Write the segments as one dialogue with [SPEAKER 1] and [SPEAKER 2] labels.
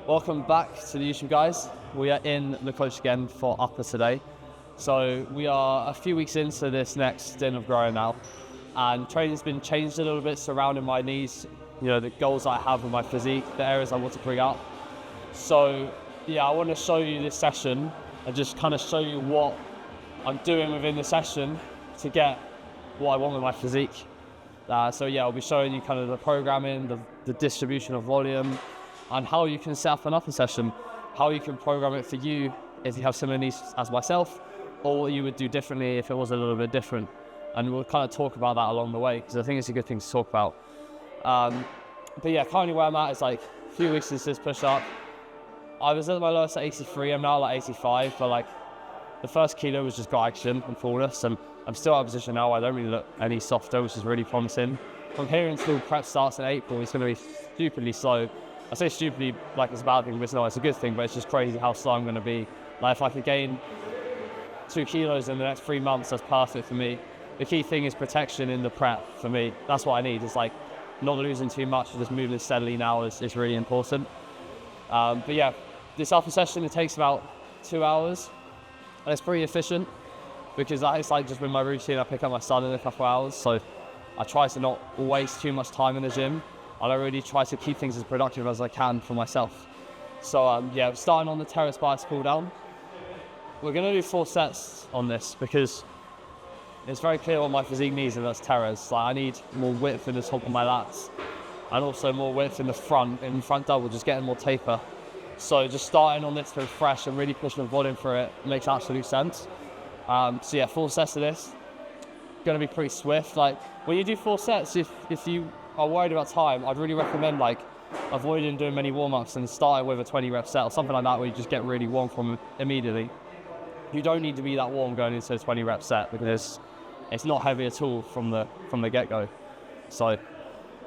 [SPEAKER 1] Welcome back to the YouTube, guys. We are in the coach again for upper today. So we are a few weeks into this next stint of growing now, and training's been changed a little bit surrounding my needs, the goals I have with my physique, the areas I want to bring up. So yeah, I want to show you this session and just kind of show you what I'm doing within the session to get what I want with my physique. So yeah, I'll be showing you kind of the programming, the distribution of volume, and how you can set up an upper session, how you can program it for you if you have similar needs as myself, or what you would do differently if it was a little bit different. And we'll kind of talk about that along the way, because I think it's a good thing to talk about. But yeah, currently where I'm at is like a few weeks since this push-up. I was at my lowest at 83, I'm now like 85, but like the first kilo was just glycogen and fullness, and I'm still out of position now. I don't really look any softer, which is really promising. From here until prep starts in April, it's going to be stupidly slow. I say stupidly like it's a bad thing, but it's a good thing, but it's just crazy how slow I'm going to be. Like if I could gain 2 kilos in the next 3 months, that's perfect for me. The key thing is protection in the prep for me. That's what I need. It's like not losing too much, just moving steadily now is really important. But yeah, this upper session, it takes about 2 hours, and it's pretty efficient because that is like just with my routine. I pick up my son in a couple hours, so I try to not waste too much time in the gym. I really try to keep things as productive as I can for myself. So yeah, starting on the Teres biceps pull down. We're going to do 4 sets on this because it's very clear what my physique needs, and that's Teres. Like I need more width in the top of my lats, and also more width in the front double, just getting more taper. So just starting on this to fresh and really pushing the volume for it makes absolute sense. So yeah, 4 sets of this. Going to be pretty swift. Like when you do 4 sets, if you are worried about time, I'd really recommend like avoiding doing many warm-ups and starting with a 20 rep set or something like that, where you just get really warm from immediately. You don't need to be that warm going into a 20 rep set because it's not heavy at all from the get-go. So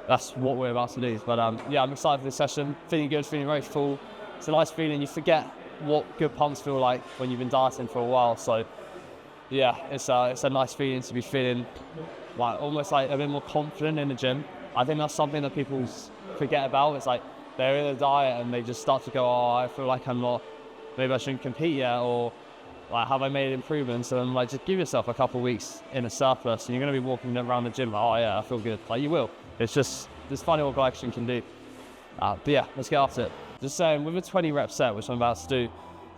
[SPEAKER 1] that's what we're about to do. But yeah, I'm excited for this session. Feeling good, feeling very full. It's a nice feeling. You forget what good pumps feel like when you've been dieting for a while. So yeah, it's a nice feeling to be feeling like almost like a bit more confident in the gym. I think that's something that people forget about. It's like they're in a diet and they just start to go, oh, I feel like maybe I shouldn't compete yet, or like, have I made improvements? And like, just give yourself a couple of weeks in a surplus, and you're going to be walking around the gym like, oh yeah, I feel good. Like you will. It's just, it's funny what glycogen can do. But yeah, let's get after it. Just saying, with a 20 rep set, which I'm about to do,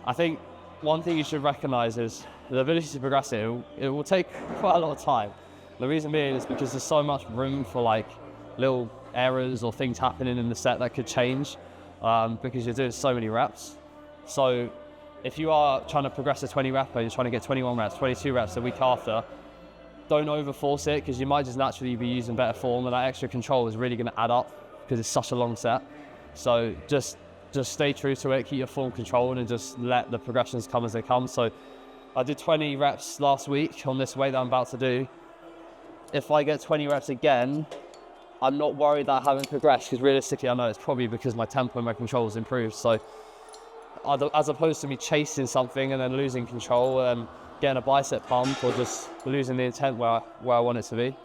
[SPEAKER 1] I think one thing you should recognize is the ability to progress it. It will take quite a lot of time. The reason being is because there's so much room for like little errors or things happening in the set that could change because you're doing so many reps. So if you are trying to progress a 20 rep and you're trying to get 21 reps, 22 reps the week after, don't overforce it, because you might just naturally be using better form, and that extra control is really going to add up because it's such a long set. So just stay true to it, keep your form controlled, and just let the progressions come as they come. So I did 20 reps last week on this weight that I'm about to do. If I get 20 reps again, I'm not worried that I haven't progressed, because realistically I know it's probably because my tempo and my control has improved. So as opposed to me chasing something and then losing control and getting a bicep pump, or just losing the intent where I want it to be.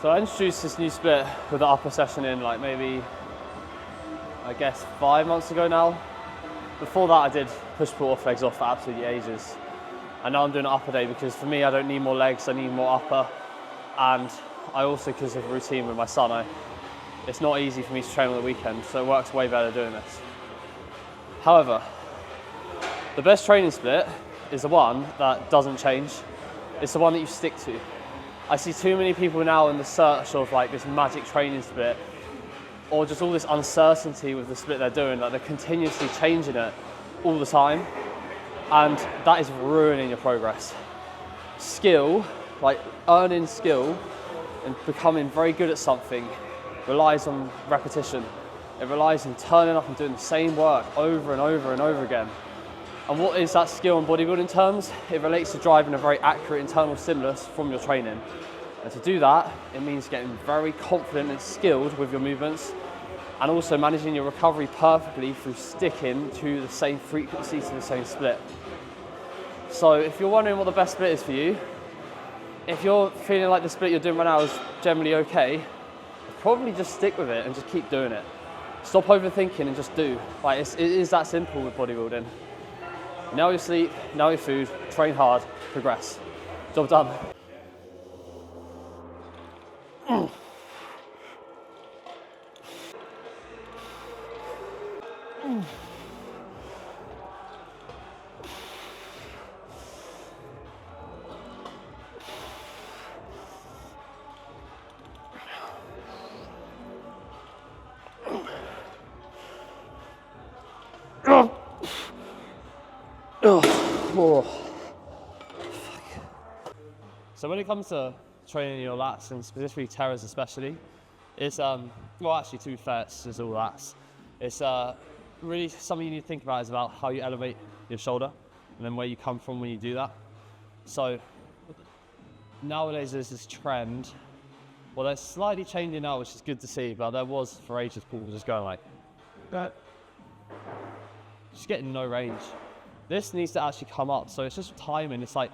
[SPEAKER 1] So I introduced this new split with the upper session in like maybe, I guess 5 months ago now. Before that I did push-pull off legs off for absolutely ages. And now I'm doing an upper day because for me I don't need more legs, I need more upper. And I also, because of routine with my son, it's not easy for me to train on the weekend, so it works way better doing this. However, the best training split is the one that doesn't change. It's the one that you stick to. I see too many people now in the search of like this magic training split, or just all this uncertainty with the split they're doing, like they're continuously changing it all the time, and that is ruining your progress. Skill, like earning skill and becoming very good at something, relies on repetition. It relies on turning up and doing the same work over and over and over again. And what is that skill in bodybuilding terms? It relates to driving a very accurate internal stimulus from your training. And to do that, it means getting very confident and skilled with your movements, and also managing your recovery perfectly through sticking to the same frequency, to the same split. So if you're wondering what the best split is for you, if you're feeling like the split you're doing right now is generally okay, probably just stick with it and just keep doing it. Stop overthinking and just do. Like it is that simple with bodybuilding. Nail your sleep, nail your food, train hard, progress. Job done. So when it comes to training your lats, and specifically Teres especially, it's, well actually to be fair, it's just all lats. It's really something you need to think about is about how you elevate your shoulder and then where you come from when you do that. So nowadays there's this trend, well they're slightly changing now, which is good to see, but there was for ages people just going like, just getting no range. This needs to actually come up, so it's just timing. It's like,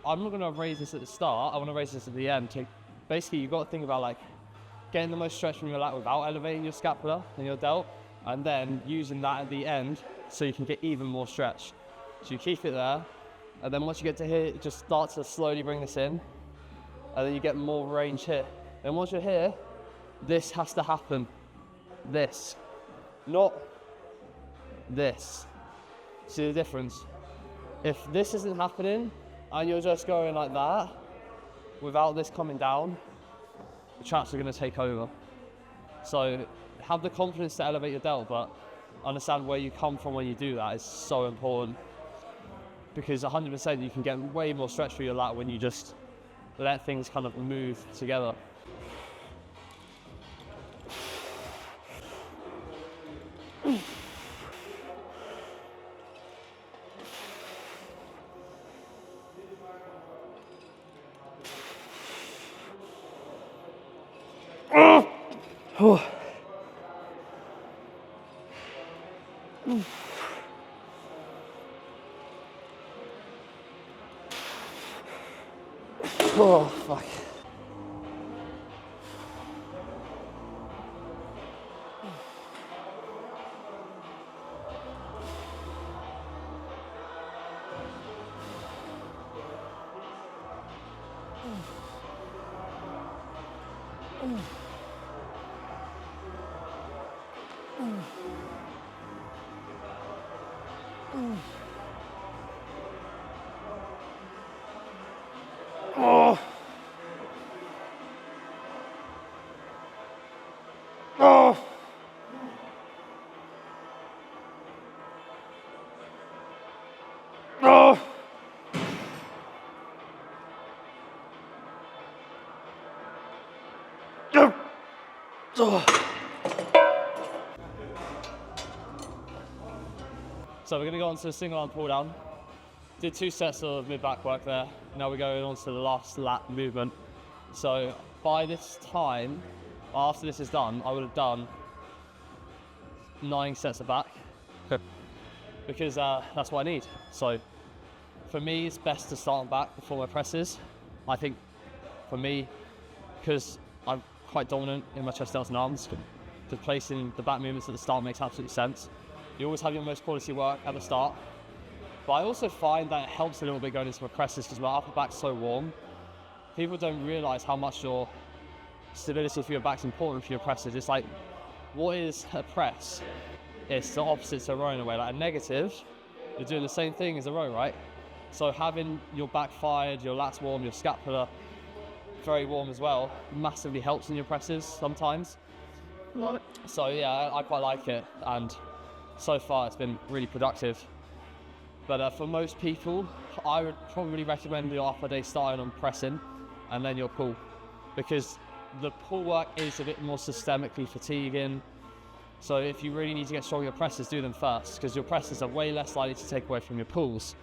[SPEAKER 1] I'm not gonna raise this at the start, I wanna raise this at the end. Basically, you've got to think about like getting the most stretch from your lat without elevating your scapula and your delt, and then using that at the end so you can get even more stretch. So you keep it there, and then once you get to here, you just start to slowly bring this in, and then you get more range here. And once you're here, this has to happen. This, not this. See the difference? If this isn't happening and you're just going like that without this coming down, the traps are going to take over. So have the confidence to elevate your delt, but understand where you come from when you do that is so important, because 100% you can get way more stretch for your lat when you just let things kind of move together. Oh, fuck. Oh. Oh. Oh. Oh. So we're going to go on to a single arm pull down. Did 2 sets of mid-back work there. Now we're going on to the last lat movement. So by this time, after this is done, I would have done 9 sets of back. Because that's what I need. So for me, it's best to start on back before my presses. I think for me, because I'm quite dominant in my chest, delts and arms, just placing the back movements at the start makes absolute sense. You always have your most quality work at the start. But I also find that it helps a little bit going into my presses because my upper back's so warm. People don't realise how much your stability for your back's important for your presses. It's like, what is a press? It's the opposite to a rowing away. Like a negative you're doing the same thing as a row, right? So having your back fired, your lats warm, your scapula very warm as well, massively helps in your presses sometimes. So yeah, I quite like it, and so far it's been really productive. But for most people, I would probably recommend your upper day starting on pressing and then your pull, because the pull work is a bit more systemically fatiguing. So if you really need to get strong in your presses, do them first, because your presses are way less likely to take away from your pulls.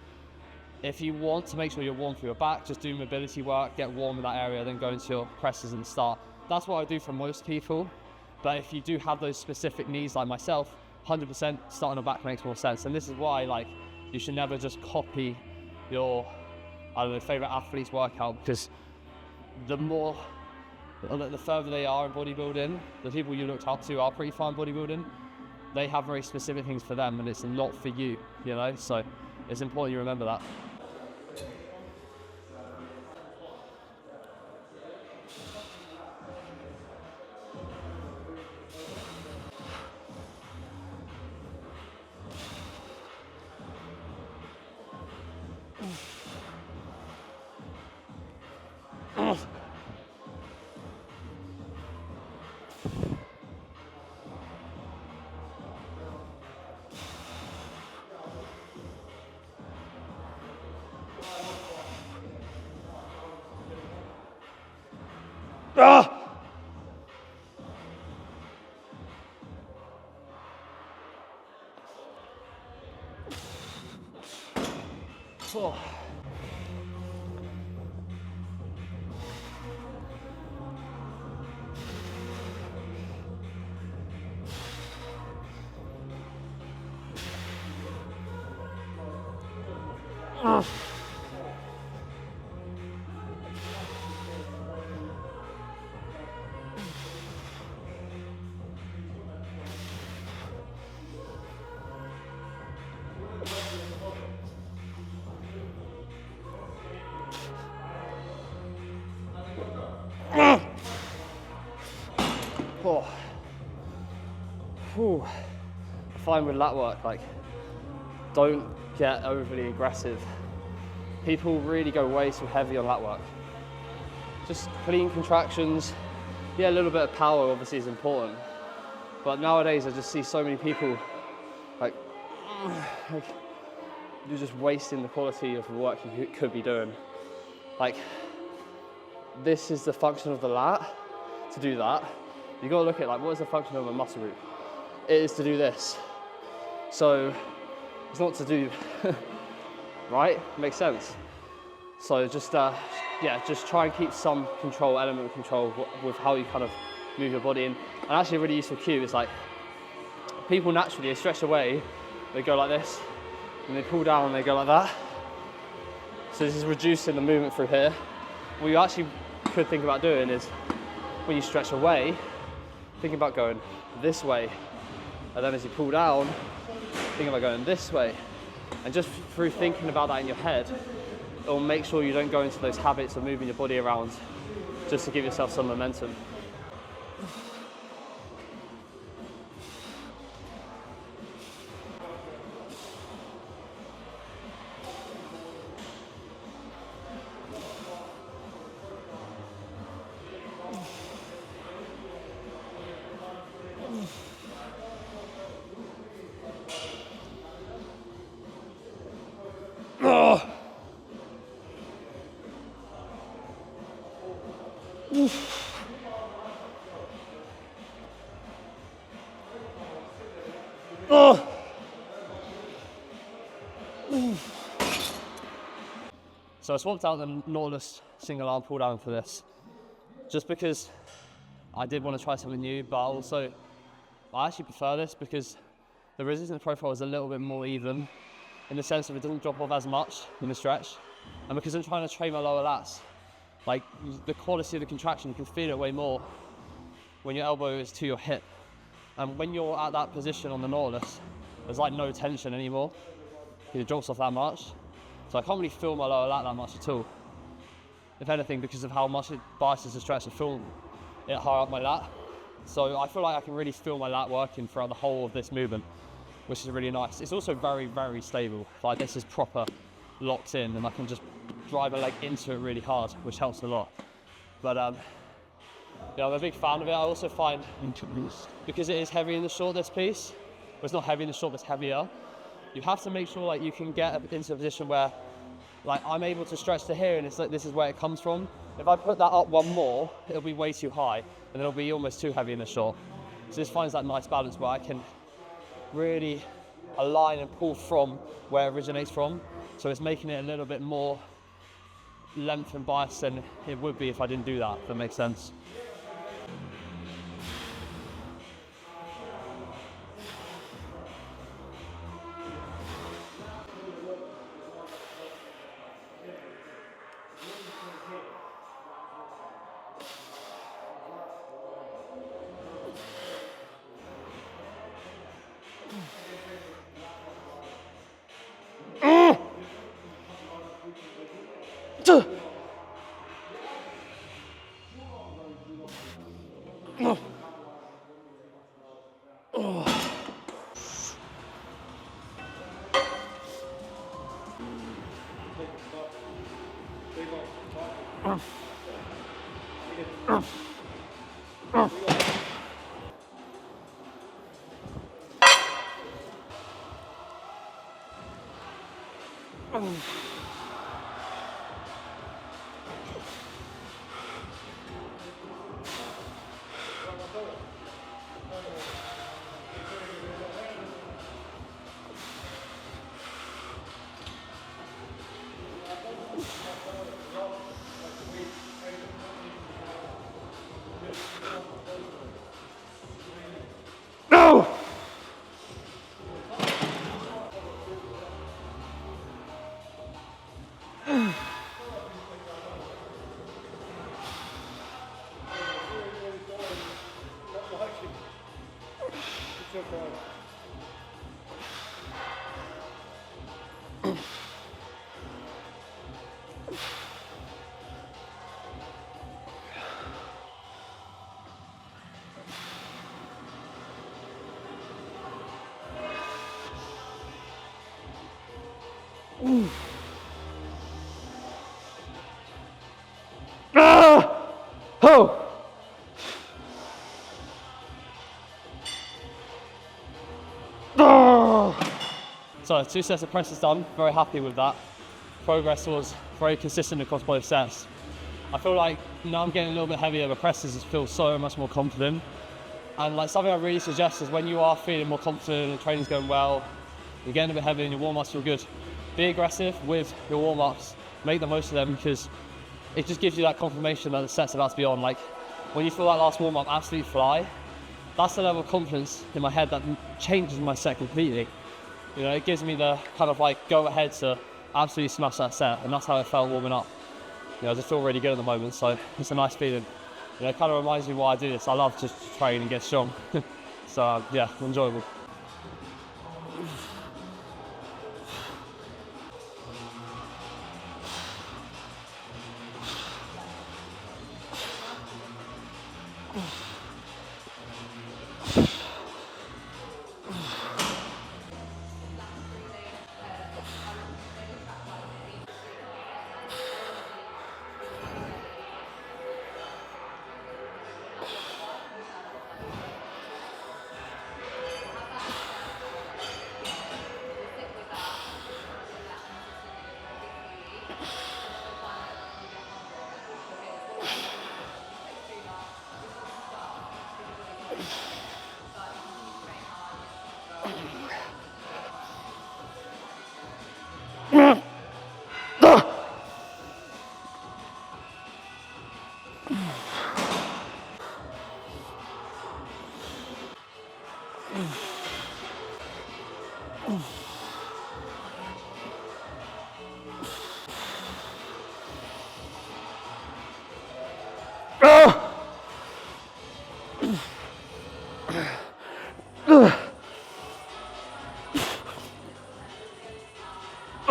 [SPEAKER 1] If you want to make sure you're warm for your back, just do mobility work, get warm in that area, then go into your presses and start. That's what I do for most people. But if you do have those specific needs like myself, 100% starting on back makes more sense. And this is why, like, you should never just copy your, I don't know, favorite athlete's workout, because the further they are in bodybuilding, the people you looked up to are pretty far in bodybuilding, they have very specific things for them and it's not for you, you know? So it's important you remember that. Oh. Oh. Whew. I find with lat work, like, don't get overly aggressive. People really go way too heavy on lat work. Just clean contractions. Yeah, a little bit of power obviously is important. But nowadays I just see so many people like you're just wasting the quality of the work you could be doing. Like, this is the function of the lat, to do that. You gotta look at, like, what is the function of a muscle group? It is to do this. So it's not to do, right? Makes sense. So just, yeah, just try and keep some control, element of control with how you kind of move your body in. And actually a really useful cue is, like, people naturally, they stretch away, they go like this, and they pull down and they go like that. So this is reducing the movement through here. What you actually could think about doing is, when you stretch away, think about going this way. And then as you pull down, think about going this way. And just through thinking about that in your head, it'll make sure you don't go into those habits of moving your body around just to give yourself some momentum. So I swapped out the Nautilus single arm pull down for this, just because I did want to try something new, but also I actually prefer this because the resistance profile is a little bit more even, in the sense that it doesn't drop off as much in the stretch, and because I'm trying to train my lower lats, like, the quality of the contraction, you can feel it way more when your elbow is to your hip. And when you're at that position on the Nautilus, there's like no tension anymore. It drops off that much. So I can't really feel my lower lat that much at all. If anything, because of how much it biases the stretch, I feel it higher up my lat. So I feel like I can really feel my lat working throughout the whole of this movement, which is really nice. It's also very, very stable. Like this is proper locked in, and I can just drive a leg into it really hard, which helps a lot. But yeah, I'm a big fan of it. I also find, because it is heavy in the short, this piece, well, it's not heavy in the short, but it's heavier, you have to make sure like you can get into a position where like I'm able to stretch to here, and it's like this is where it comes from. If I put that up one more, it'll be way too high, and it'll be almost too heavy in the short. So this finds that nice balance where I can really align and pull from where it originates from. So it's making it a little bit more length and bias than it would be if I didn't do that, if that makes sense. So 2 sets of presses done, very happy with that. Progress was very consistent across both sets. I feel like now I'm getting a little bit heavier, the presses feel so much more confident. And like something I really suggest is when you are feeling more confident and the training's going well, you're getting a bit heavy and your warm-ups feel good, be aggressive with your warm-ups, make the most of them, because it just gives you that confirmation that the set's about to be on. Like when you feel that last warm-up absolutely fly, that's the level of confidence in my head that changes my set completely. You know, it gives me the kind of like go ahead to absolutely smash that set, and that's how I felt warming up. You know, I just feel really good at the moment, so it's a nice feeling. You know, it kind of reminds me why I do this. I love just to train and get strong. So yeah, enjoyable.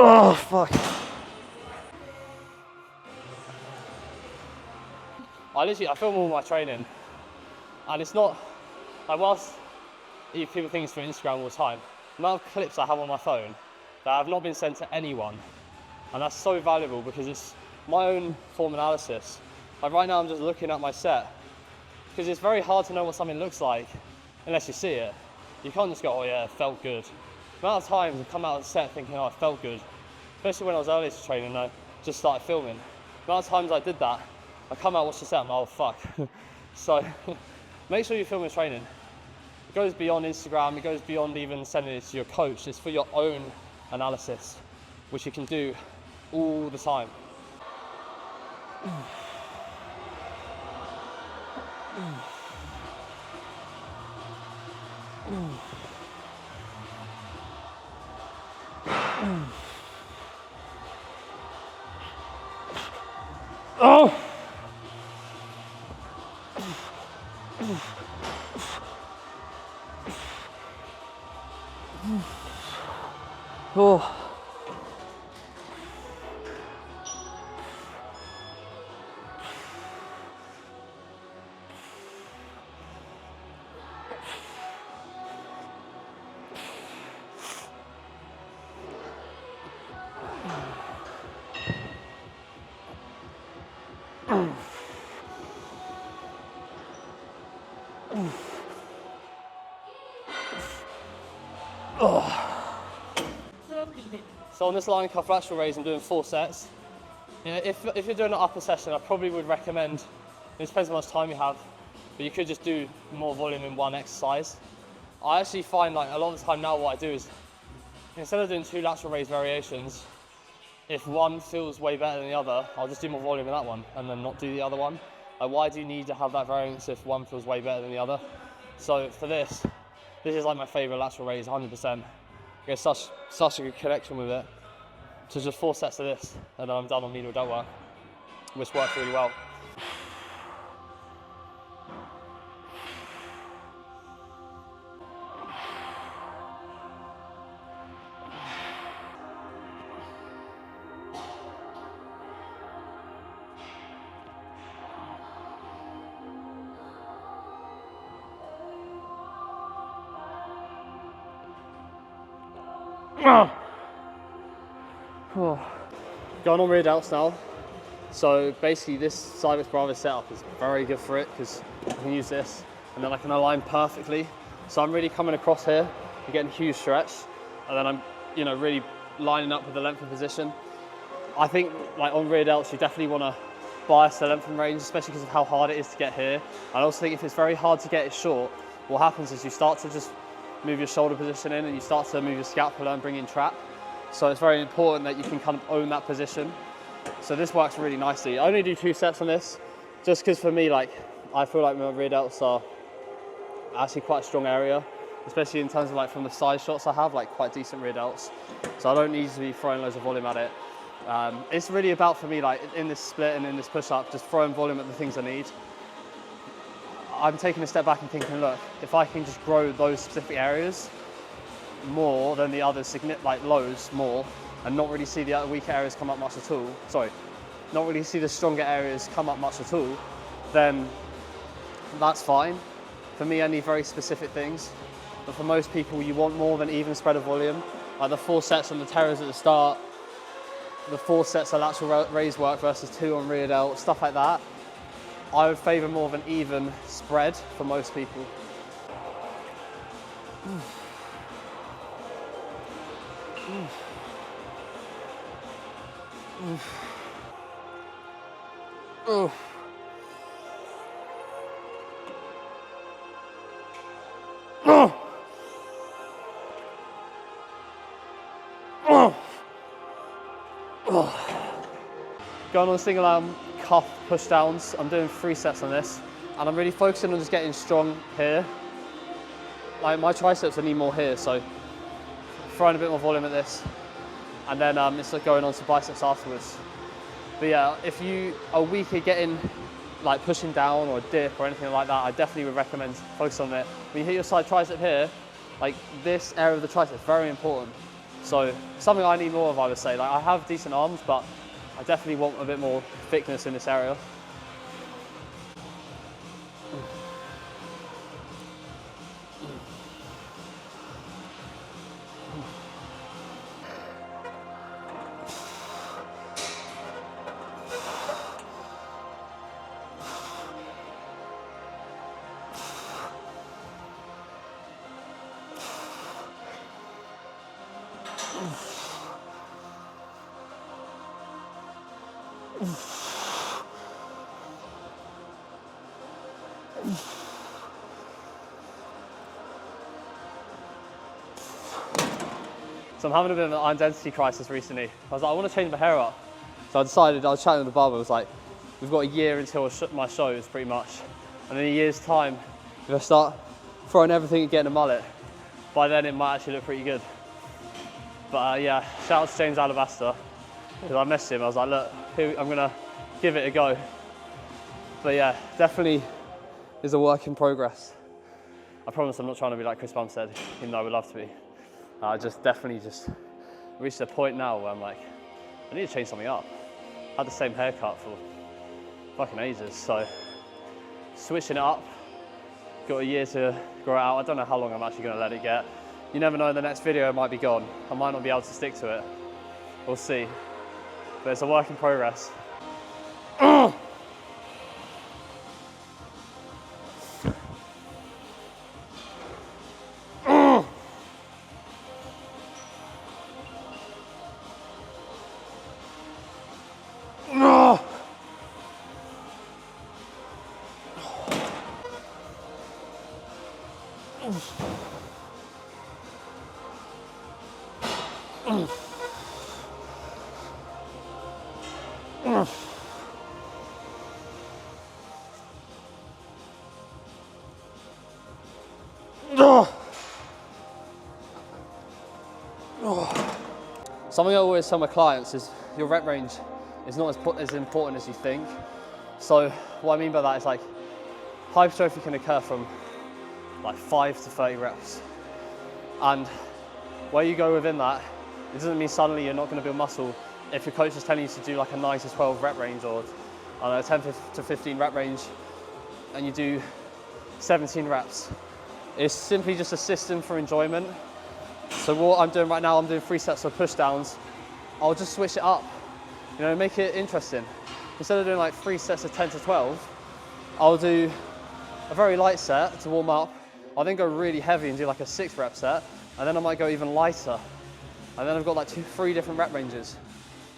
[SPEAKER 1] Oh, fuck. I film all my training, and it's not, like whilst people think it's for Instagram all the time, amount of clips I have on my phone that have not been sent to anyone. And that's so valuable because it's my own form analysis. Like right now I'm just looking at my set because it's very hard to know what something looks like unless you see it. You can't just go, oh yeah, it felt good. The amount of times I've come out of the set thinking, oh, it felt good. Especially when I was early to training, I just started filming. The amount of times I did that, I come out, watch the set, I'm like, oh fuck. So make sure you film your training. It goes beyond Instagram, it goes beyond even sending it to your coach. It's for your own analysis, which you can do all the time. Oh! Oh. So on this line cuff lateral raise, I'm doing 4 sets. You know, if you're doing an upper session, I probably would recommend, it depends how much time you have, but you could just do more volume in one exercise. I actually find like a lot of the time now what I do is, instead of doing 2 lateral raise variations, if one feels way better than the other, I'll just do more volume in that one and then not do the other one. Like why do you need to have that variance if one feels way better than the other? So for this is like my favorite lateral raise, 100%. Get such a good connection with it. So just 4 sets of this, and then I'm done on medial delt work, which works really well. Going on rear delts now. So basically this side with Bravo setup is very good for it because I can use this and then I can align perfectly. So I'm really coming across here and getting a huge stretch, and then I'm, you know, really lining up with the length and position. I think like on rear delts you definitely want to bias the length and range, especially because of how hard it is to get here. I also think if it's very hard to get it short, what happens is you start to just move your shoulder position in and you start to move your scapula and bring in trap. So it's very important that you can kind of own that position. So this works really nicely. I only do 2 sets on this, just because for me, like, I feel like my rear delts are actually quite a strong area, especially in terms of like from the side shots I have, like quite decent rear delts. So I don't need to be throwing loads of volume at it. It's really about, for me, like in this split and in this push-up, just throwing volume at the things I need. I'm taking a step back and thinking, look, if I can just grow those specific areas more than the others, like loads more, and not really see the other weaker areas come up much at all, not really see the stronger areas come up much at all, then that's fine. For me, I need very specific things. But for most people, you want more than even spread of volume. Like the 4 sets on the Teres at the start, the 4 sets of lateral raise work versus 2 on rear delt, stuff like that. I would favour more of an even spread for most people. Going on single arm cuff push downs. I'm doing 3 sets on this, and I'm really focusing on just getting strong here. Like my triceps, I need more here, so throwing a bit more volume at this, and then it's like going on to biceps afterwards. But yeah, if you are weak at getting like pushing down or a dip or anything like that, I definitely would recommend focus on it. When you hit your side tricep here, like this area of the tricep is very important. So something I need more of, I would say. Like I have decent arms, but I definitely want a bit more thickness in this area. So I'm having a bit of an identity crisis recently. I was like, I want to change my hair up. So I decided, I was chatting with the barber, I was like, we've got a year until my shows pretty much. And in a year's time, if I start throwing everything and getting a mullet, by then it might actually look pretty good. But yeah, shout out to James Alabaster, because I messaged him, I was like, look, I'm gonna give it a go. But yeah, definitely is a work in progress. I promise I'm not trying to be like Chris Bumstead, even though I would love to be. I just definitely reached a point now where I'm like, I need to change something up. I had the same haircut for fucking ages, so switching it up, got a year to grow it out. I don't know how long I'm actually gonna let it get. You never know, the next video might be gone. I might not be able to stick to it. We'll see. But it's a work in progress. Something I always tell my clients is your rep range is not as important as you think. So what I mean by that is like hypertrophy can occur from like 5 to 30 reps. And where you go within that, it doesn't mean suddenly you're not going to build muscle. If your coach is telling you to do like a 9 to 12 rep range or I don't know, 10 to 15 rep range and you do 17 reps, it's simply just a system for enjoyment. So what I'm doing right now, I'm doing 3 sets of push downs. I'll just switch it up, you know, make it interesting. Instead of doing like 3 sets of 10 to 12, I'll do a very light set to warm up. I'll then go really heavy and do like a 6 rep set, and then I might go even lighter. And then I've got like 3 different rep ranges.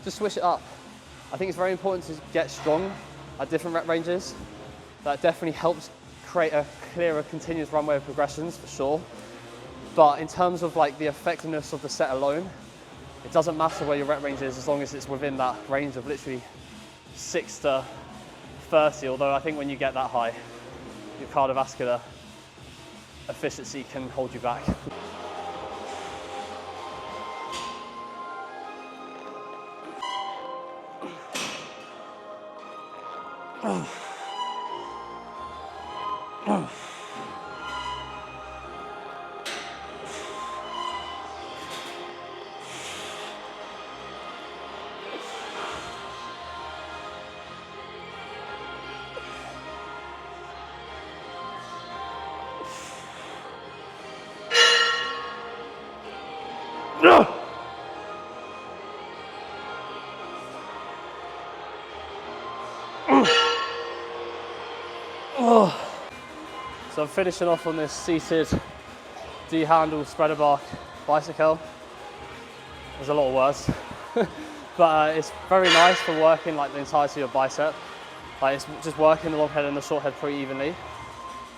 [SPEAKER 1] Just switch it up. I think it's very important to get strong at different rep ranges. That definitely helps create a clearer, continuous runway of progressions for sure. But in terms of like the effectiveness of the set alone, it doesn't matter where your rep range is as long as it's within that range of literally 6 to 30, although I think when you get that high, your cardiovascular efficiency can hold you back. So I'm finishing off on this seated D-handle spreader bar bicep curl. There's a lot of words, but it's very nice for working like the entirety of your bicep. Like it's just working the long head and the short head pretty evenly.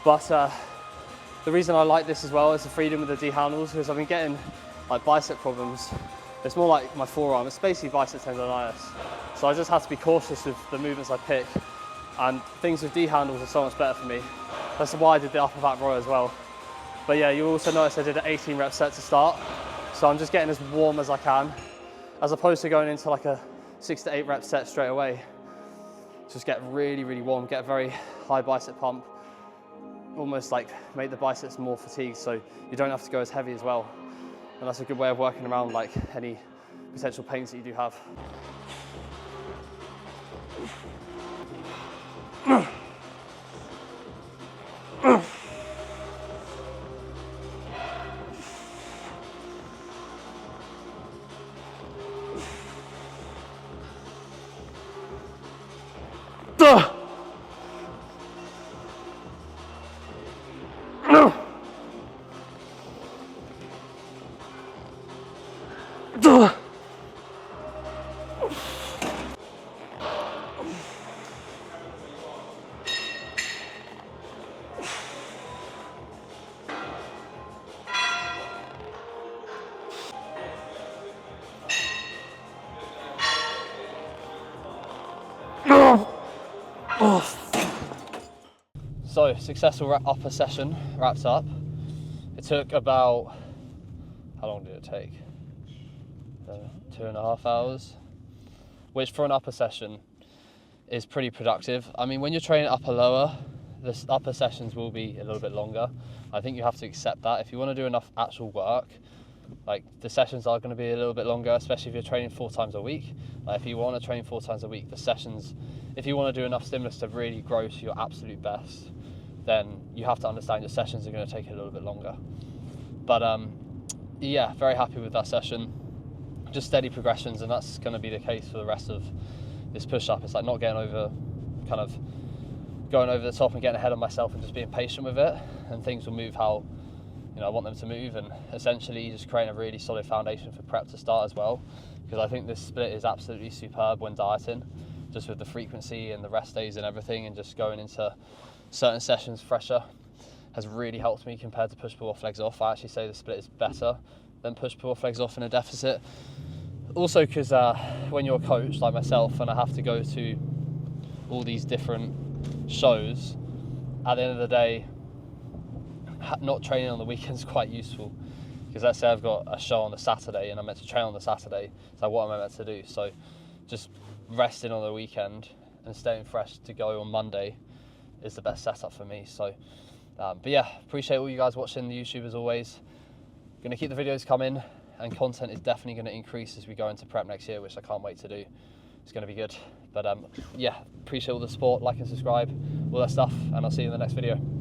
[SPEAKER 1] But the reason I like this as well is the freedom with the D-handles, because I've been getting like bicep problems. It's more like my forearm, it's basically bicep tendonitis. So I just have to be cautious with the movements I pick, and things with D-handles are so much better for me. That's why I did the upper back row as well. But yeah, you also notice I did an 18 rep set to start. So I'm just getting as warm as I can, as opposed to going into like a 6 to 8 rep set straight away. Just get really, really warm, get a very high bicep pump, almost like make the biceps more fatigued so you don't have to go as heavy as well. And that's a good way of working around like any potential pains that you do have. So, successful upper session wrapped up. It took about, how long did it take? 2.5 hours, which for an upper session is pretty productive. I mean, when you're training upper lower, the upper sessions will be a little bit longer. I think you have to accept that. If you want to do enough actual work, like, the sessions are going to be a little bit longer, especially if you're training 4 times a week. Like, if you want to train 4 times a week, the sessions, if you want to do enough stimulus to really grow to your absolute best, then you have to understand your sessions are going to take a little bit longer. But yeah, very happy with that session. Just steady progressions, and that's going to be the case for the rest of this push-up. It's like not getting over, kind of going over the top and getting ahead of myself, and just being patient with it, and things will move how, you know, I want them to move, and essentially just creating a really solid foundation for prep to start as well, because I think this split is absolutely superb when dieting, just with the frequency and the rest days and everything, and just going into certain sessions fresher has really helped me compared to push, pull off, legs off. I actually say the split is better than push, pull off, legs off in a deficit. Also because when you're a coach like myself and I have to go to all these different shows, at the end of the day, not training on the weekends is quite useful, because let's say I've got a show on the Saturday and I'm meant to train on the Saturday, so what am I meant to do? So just resting on the weekend and staying fresh to go on Monday is the best setup for me. So but yeah, appreciate all you guys watching the YouTube as always. Going to keep the videos coming, and content is definitely going to increase as we go into prep next year, which I can't wait to do. It's going to be good. But yeah, appreciate all the support, like and subscribe, all that stuff, and I'll see you in the next video.